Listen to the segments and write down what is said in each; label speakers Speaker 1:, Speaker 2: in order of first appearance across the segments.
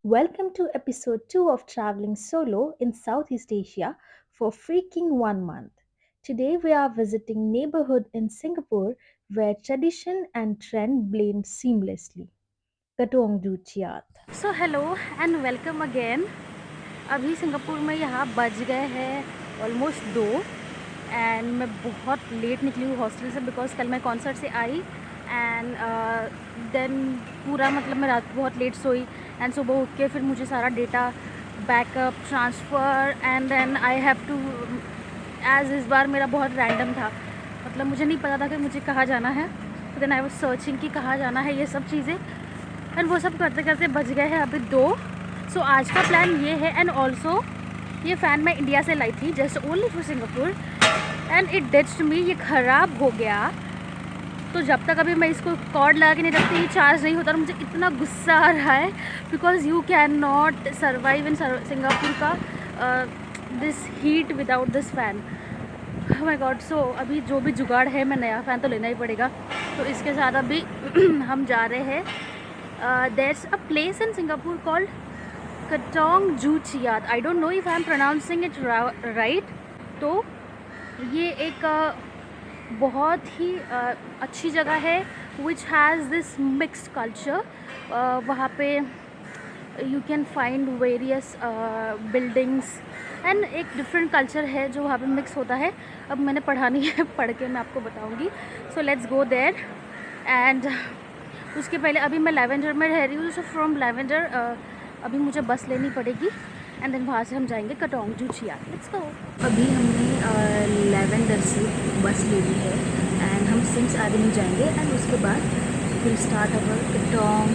Speaker 1: Welcome to episode 2 of Traveling Solo in Southeast Asia for freaking 1 month. Today we are visiting neighborhood in Singapore where tradition and trend blend seamlessly. Katong Duchiat.
Speaker 2: So hello and welcome again. अभी Singapore में यहाँ बज गए हैं almost 2 and मैं बहुत late निकली हूँ हॉस्टल से बिकॉज कल मैं कॉन्सर्ट से आई एंड देन पूरा मतलब मैं रात को बहुत लेट सोई एंड सुबह उठ के फिर मुझे सारा data backup transfer and then I have to as इस बार मेरा बहुत रैंडम था। मतलब मुझे नहीं पता था कि मुझे कहाँ जाना है। देन आई वाज सर्चिंग कि कहाँ जाना है ये सब चीज़ें एंड वो सब करते करते बज गए हैं अभी 2। सो आज का प्लान ये है एंड ऑल्सो ये फ़ैन मैं इंडिया से लाई थी just only for Singapore and it ditched me. ये ख़राब हो गया तो जब तक अभी मैं इसको कॉर्ड लगा के नहीं रखती ये चार्ज नहीं होता और मुझे इतना गुस्सा आ रहा है because you can not survive in Singapore का this heat without this fan. My god. So अभी जो भी जुगाड़ है मैं नया फ़ैन तो लेना ही पड़ेगा। तो इसके साथ अभी हम जा रहे हैं there's a place in Singapore called Katong Ju Chiat. I don't know if I'm pronouncing it right. तो ये एक बहुत ही अच्छी जगह है which has this mixed culture. वहाँ पे you can find various buildings and एक डिफरेंट कल्चर है जो वहाँ पे मिक्स होता है। अब मैंने पढ़ा नहीं है, पढ़ के मैं आपको बताऊँगी। So let's go there and उसके पहले अभी मैं लेवेंडर में रह रही हूँ। सो फ्रॉम लेवेंडर अभी मुझे बस लेनी पड़ेगी एंड देन वहाँ से हम जाएंगे कटोंग जू चियात। Let's go. अभी हमने लेवेंडर से बस ले ली है एंड हम सिंग्स एवेन्यू जाएंगे एंड उसके बाद विल स्टार्ट अवर कटोंग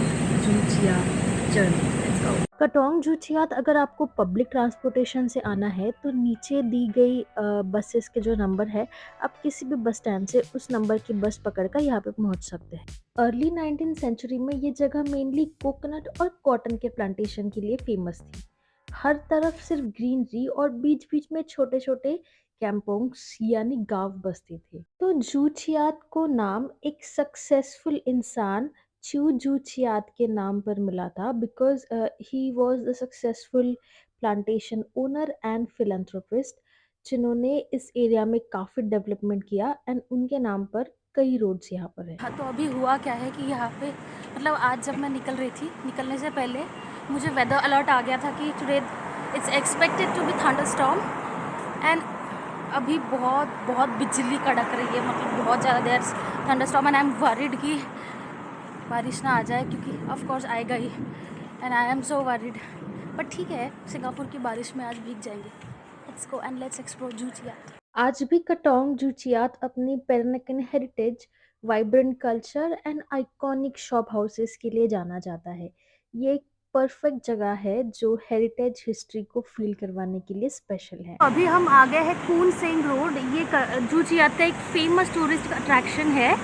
Speaker 2: जू चियात जर्नी। Let's go.
Speaker 1: कटोंग जूचियात अगर आपको पब्लिक ट्रांसपोर्टेशन से आना है तो नीचे दी गई बसेस के जो नंबर है आप किसी भी बस स्टैंड से उस नंबर की बस पकड़कर यहाँ पे पहुँच सकते हैं। अर्ली 19th सेंचुरी में ये जगह मेनली कोकोनट और कॉटन के प्लांटेशन के लिए फेमस थी। हर तरफ सिर्फ ग्रीनरी और बीच बीच में छोटे छोटे कैंपोंग्स यानी गांव बसते थे। तो जूचियात को नाम एक सक्सेसफुल इंसान चू जूचियात के नाम पर मिला था because he was the successful plantation owner and philanthropist जिन्होंने इस एरिया में काफ़ी डेवलपमेंट किया एंड उनके नाम पर कई रोड्स यहाँ पर है।
Speaker 2: हाँ, तो अभी हुआ क्या है कि यहाँ पे मतलब आज जब मैं निकल रही थी निकलने से पहले मुझे वेदर अलर्ट आ गया था कि today it's expected to be thunderstorm and अभी बहुत बहुत बिजली कड़क रही है। मतलब बहुत ज़्यादा देर thunderstorm and I am worried कि बारिश ना आ जाए क्योंकि ऑफ कोर्स आएगा ही and I am so worried. But ठीक है, सिंगापुर की बारिश में आज भीग जाएंगे। Let's go and let's explore Joo Chiat.
Speaker 1: आज भी कटोंग जूचियात अपनी Peranakan heritage, vibrant culture and iconic shop houses के लिए जाना जाता है। ये एक परफेक्ट जगह है जो हेरिटेज हिस्ट्री को फील करवाने के लिए स्पेशल है।
Speaker 2: अभी हम आ गए हैं कून सेंग रोड। ये जूचियात का एक फेमस टूरिस्ट अट्रैक्शन है।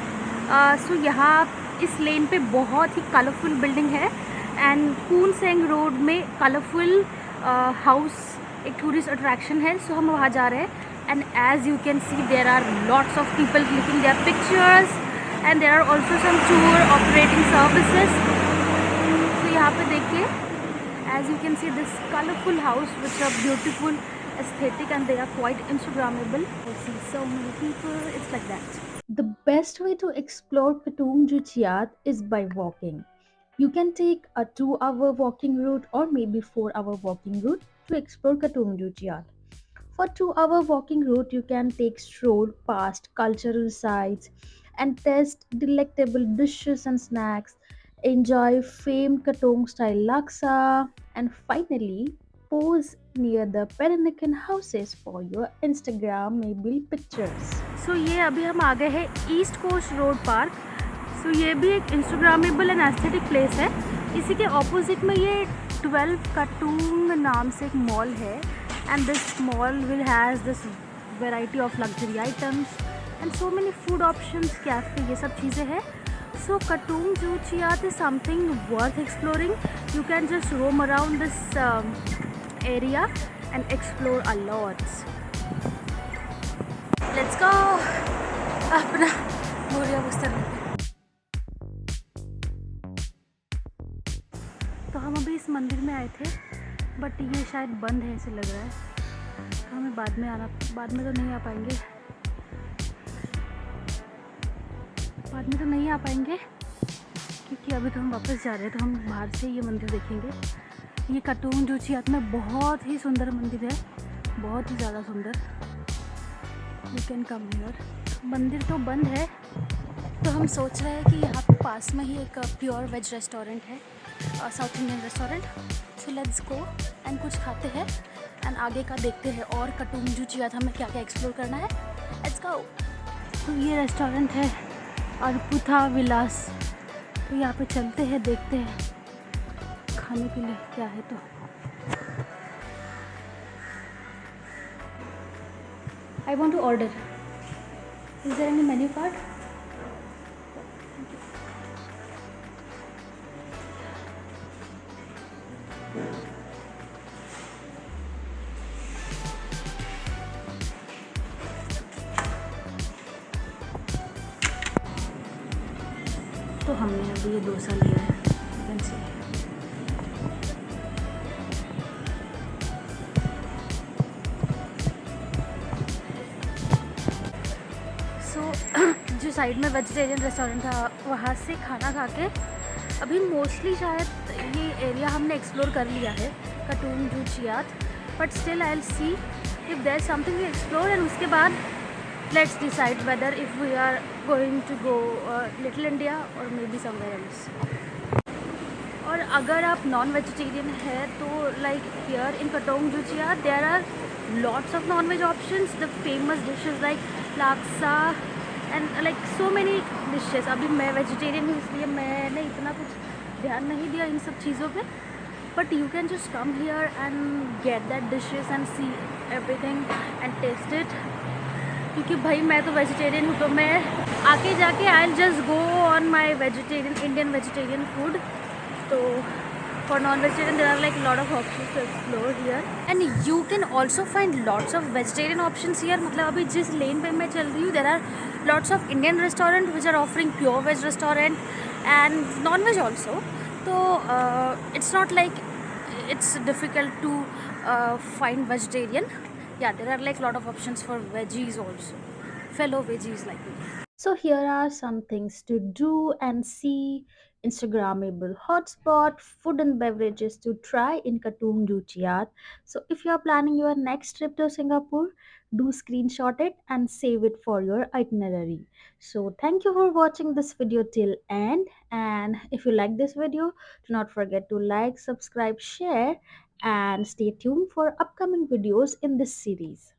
Speaker 2: सो यहाँ इस लेन पे बहुत ही कलरफुल बिल्डिंग है एंड कून सेंग रोड में कलरफुल हाउस एक टूरिस्ट अट्रैक्शन है। सो हम वहाँ जा रहे हैं and as you can see there are lots of people clicking their pictures and there are also some tour operating services. तो यहाँ पे देखिए as you can see this colorful house which are beautiful aesthetic and they are quite instagrammable. I see so many people, it's like that.
Speaker 1: The best way to explore Katung Juchiat is by walking. You can take a 2-hour walking route or maybe 4-hour walking route to explore Katung Juchiat. For 2-hour walking route, you can take stroll past cultural sites and taste delectable dishes and snacks, enjoy famed Katong style laksa, and finally pose near the Peranakan houses for your Instagrammable pictures.
Speaker 2: So ये अभी हम आ गए हैं east coast road park. सो ये भी एक Instagrammable and aesthetic place है। इसी के ऑपोजिट में ये 12 कटूंग नाम से एक मॉल है and this mall will has this variety of luxury items and so many food options, cafe, ये सब चीज़ें हैं। So Katong Ju Chiat is something worth exploring. You can just roam around this area and explore a lot. Let's go. अपना बोरिया बिस्तर पे। तो हम अभी इस मंदिर में आए थे, बट ये शायद बंद है ऐसे लग रहा है, तो हमें बाद में तो नहीं आ पाएंगे, बाद में तो नहीं आ पाएंगे क्योंकि अभी तो हम वापस जा रहे हैं, तो हम बाहर से ये मंदिर देखेंगे। ये कटुंग जोचियात में बहुत ही सुंदर मंदिर है, बहुत ही ज़्यादा सुंदर। You can come here. मंदिर तो बंद है, तो हम सोच रहे हैं कि यहाँ पे पास में ही एक प्योर वेज रेस्टोरेंट है, south Indian restaurant. So let's go and कुछ खाते हैं एंड आगे का देखते हैं और कटुंग जोचियात हमें क्या क्या एक्सप्लोर करना है। Let's go. तो ये रेस्टोरेंट है अर्पुथा विलास, तो यहाँ पे चलते हैं, देखते हैं खाने के लिए क्या है। तो I want to order, is there any menu card? तो हमने अभी ये डोसा लिया है, चिकन से। सो जो साइड में वेजिटेरियन रेस्टोरेंट था वहाँ से खाना खा के अभी मोस्टली शायद ये एरिया हमने एक्सप्लोर कर लिया है, Katong Joo Chiat, but still I will see if there something to explore and उसके बाद let's decide whether if we are going to go Little India और मे बी समवेयर एल्स। और अगर आप नॉन वेजिटेरियन है तो like here in Katong Joo Chiat there are lots of non veg options, the famous dishes like laksa and like so many dishes. अभी मैं vegetarian हूँ इसलिए मैंने इतना कुछ ध्यान नहीं दिया इन सब चीज़ों पे, but you can just come here and get that dishes and see everything and taste it. क्योंकि भाई मैं तो वेजिटेरियन हूँ, तो मैं आके जाके I will just go on my vegetarian Indian vegetarian food. तो for non-vegetarian there are like a lot of options to explore here and you can also find lots of vegetarian options here। मतलब अभी जिस लेन पे मैं चल रही हूँ there are lots of Indian restaurant which are offering pure veg restaurant and non-veg also। तो it's not like it's difficult to find vegetarian। Yeah, there are like lot of options for veggies also, fellow veggies like me।
Speaker 1: So here are some things to do and see. Instagrammable hotspot, food and beverages to try in Katung Juchiat. So if you are planning your next trip to Singapore, do screenshot it and save it for your itinerary. So thank you for watching this video till end, and if you like this video, do not forget to like, subscribe, share and stay tuned for upcoming videos in this series.